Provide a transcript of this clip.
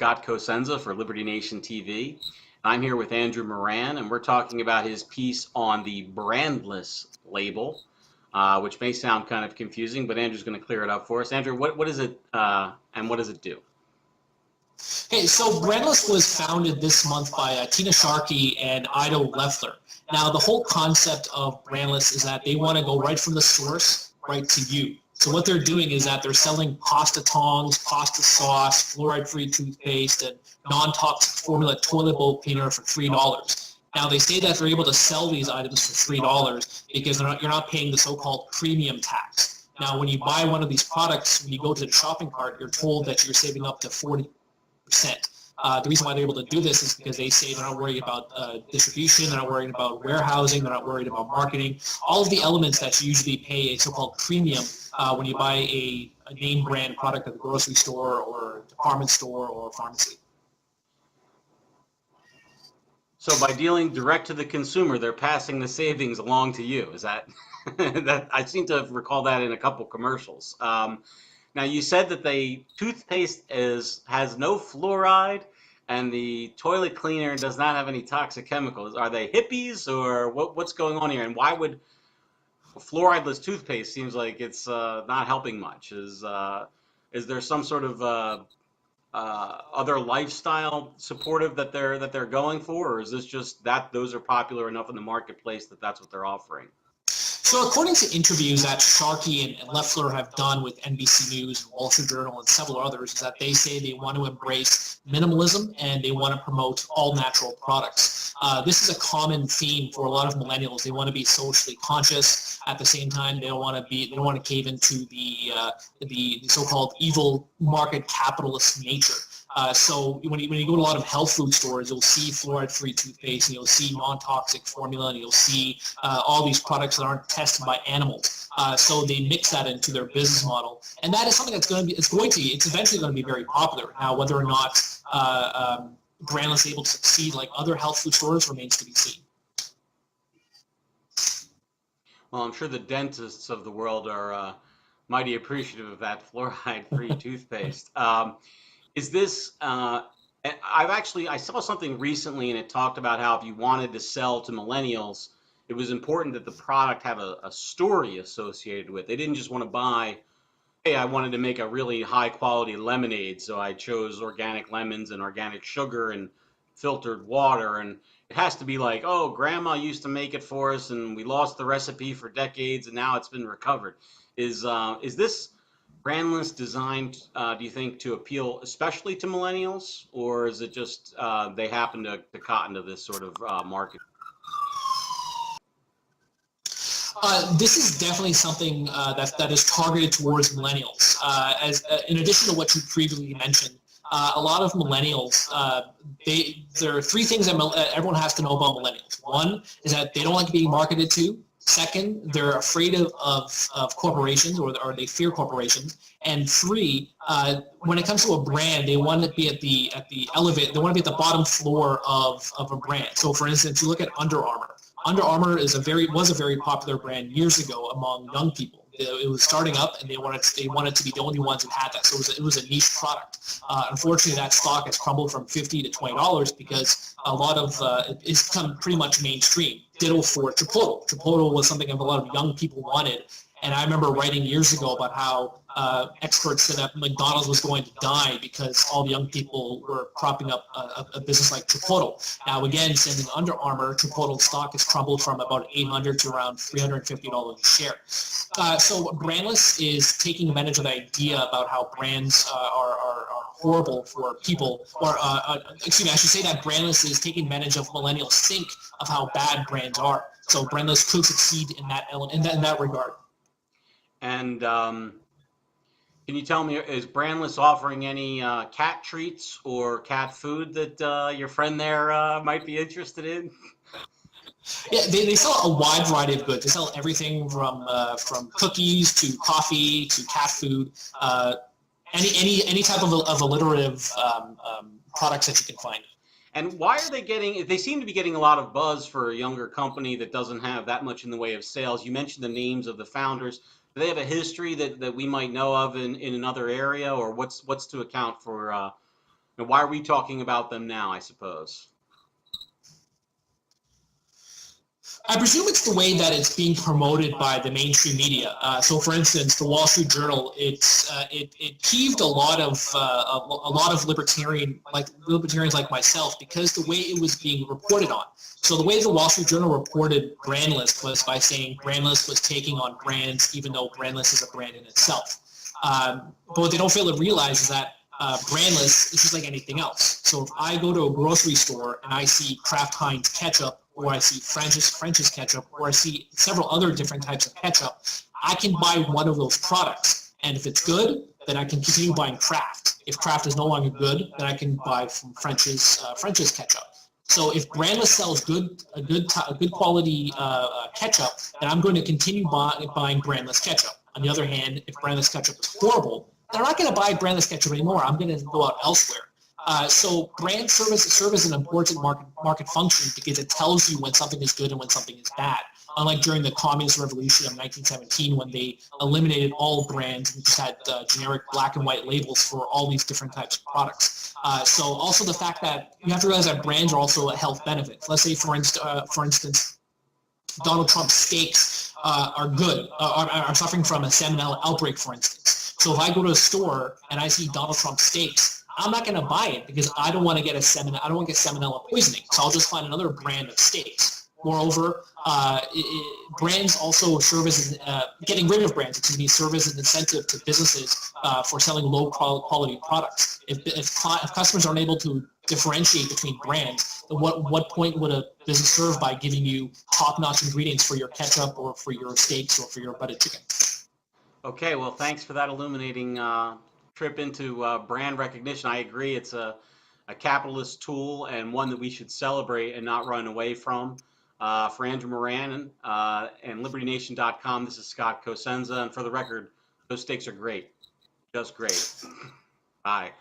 Scott Cosenza for Liberty Nation TV. I'm here with Andrew Moran, and we're talking about his piece on the Brandless label, which may sound kind of confusing, but Andrew's going to clear it up for us. Andrew, what is it, and what does it do? Okay, so Brandless was founded this month by Tina Sharkey and Ido Leffler. Now, the whole concept of Brandless is that they want to go right from the source right to you. So what they're doing is that they're selling pasta tongs, pasta sauce, fluoride-free toothpaste, and non-toxic formula toilet bowl cleaner for $3. Now, they say that they're able to sell these items for $3 because you're not paying the so-called premium tax. Now, when you buy one of these products, when you go to the shopping cart, you're told that you're saving up to 40%. The reason why they're able to do this is because they say they're not worried about distribution, they're not worried about warehousing, they're not worried about marketing. All of the elements that you usually pay a so-called premium when you buy a name brand product at the grocery store or department store or pharmacy. So by dealing direct to the consumer, they're passing the savings along to you. Is that that? I seem to recall that in a couple commercials. Now, you said that the toothpaste has no fluoride and the toilet cleaner does not have any toxic chemicals. Are they hippies or what's going on here? And why would fluorideless toothpaste seems like it's not helping much? Is there some sort of other lifestyle supportive that they're going for, or is this just that those are popular enough in the marketplace that that's what they're offering? So according to interviews that Sharkey and Leffler have done with NBC News, Wall Street Journal, and several others, is that they say they want to embrace minimalism and they want to promote all natural products. This is a common theme for a lot of millennials. They want to be socially conscious. At the same time, they don't want to cave into the so-called evil market capitalist nature. So when you go to a lot of health food stores, you'll see fluoride-free toothpaste, and you'll see non-toxic formula, and you'll see all these products that aren't tested by animals. So they mix that into their business model, and that is something that's it's eventually going to be very popular. Now, whether or not Brandless is able to succeed like other health food stores remains to be seen. Well, I'm sure the dentists of the world are mighty appreciative of that fluoride-free toothpaste. Is this, I saw something recently and it talked about how if you wanted to sell to millennials, it was important that the product have a story associated with it. They didn't just want to buy, hey, I wanted to make a really high quality lemonade, so I chose organic lemons and organic sugar and filtered water. And it has to be like, oh, grandma used to make it for us and we lost the recipe for decades and now it's been recovered. Is this Brandless designed, do you think, to appeal especially to millennials, or is it just they happen to cotton to this sort of market? This is definitely something that is targeted towards millennials. In addition to what you previously mentioned, a lot of millennials, there are three things that everyone has to know about millennials. One is that they don't like being marketed to. Second, they're afraid of corporations, or they fear corporations. And three, when it comes to a brand, they want to be at the elevator. They want to be at the bottom floor of a brand. So, for instance, you look at Under Armour. Under Armour was a very popular brand years ago among young people. It was starting up, and they wanted to be the only ones who had that. So it was a niche product. Unfortunately, that stock has crumbled from $50 to $20 because a lot of it's become pretty much mainstream. Ditto for Chipotle. Chipotle was something that a lot of young people wanted. And I remember writing years ago about how experts said that McDonald's was going to die because all the young people were propping up a business like Chipotle. Now, again, since in Under Armour, Chipotle stock has crumbled from about $800 to around $350 a share. So Brandless is taking advantage of the idea about how brands are horrible for people, or excuse me, I should say that Brandless is taking advantage of millennials' think of how bad brands are. So Brandless could succeed in that regard. And can you tell me, is Brandless offering any cat treats or cat food that your friend there might be interested in? Yeah, they sell a wide variety of goods. They sell everything from cookies to coffee to cat food, any type of alliterative products that you can find. And why are they getting, they seem to be getting a lot of buzz for a younger company that doesn't have that much in the way of sales. You mentioned the names of the founders. Do they have a history that we might know of in another area, or what's to account for And why are we talking about them now, I suppose? I presume it's the way that it's being promoted by the mainstream media. So, for instance, the Wall Street Journal, it peeved a lot of libertarians like myself because the way it was being reported on. So the way the Wall Street Journal reported Brandless was by saying Brandless was taking on brands, even though Brandless is a brand in itself. But what they don't fail to realize is that Brandless is just like anything else. So if I go to a grocery store and I see Kraft Heinz ketchup, or I see French's ketchup, or I see several other different types of ketchup, I can buy one of those products. And if it's good, then I can continue buying Kraft. If Kraft is no longer good, then I can buy from French's ketchup. So if Brandless sells a good quality ketchup, then I'm going to continue buying Brandless ketchup. On the other hand, if Brandless ketchup is horrible, then I'm not going to buy Brandless ketchup anymore. I'm going to go out elsewhere. So brand service serve as an important market function because it tells you when something is good and when something is bad. Unlike during the Communist Revolution of 1917 when they eliminated all brands and just had generic black and white labels for all these different types of products. So also the fact that you have to realize that brands are also a health benefit. Let's say, for instance, Donald Trump's steaks are suffering from a salmonella outbreak, for instance. So if I go to a store and I see Donald Trump steaks, I'm not going to buy it because I don't want to get salmonella poisoning. So I'll just find another brand of steaks. Moreover, brands also serve as getting rid of brands. Serve as an incentive to businesses for selling low quality products. If customers aren't able to differentiate between brands, then what point would a business serve by giving you top-notch ingredients for your ketchup or for your steaks or for your buttered chicken? Okay, well, thanks for that illuminating trip into brand recognition. I agree, it's a capitalist tool and one that we should celebrate and not run away from. For Andrew Moran and LibertyNation.com, this is Scott Cosenza, and for the record, those steaks are great, just great. Bye.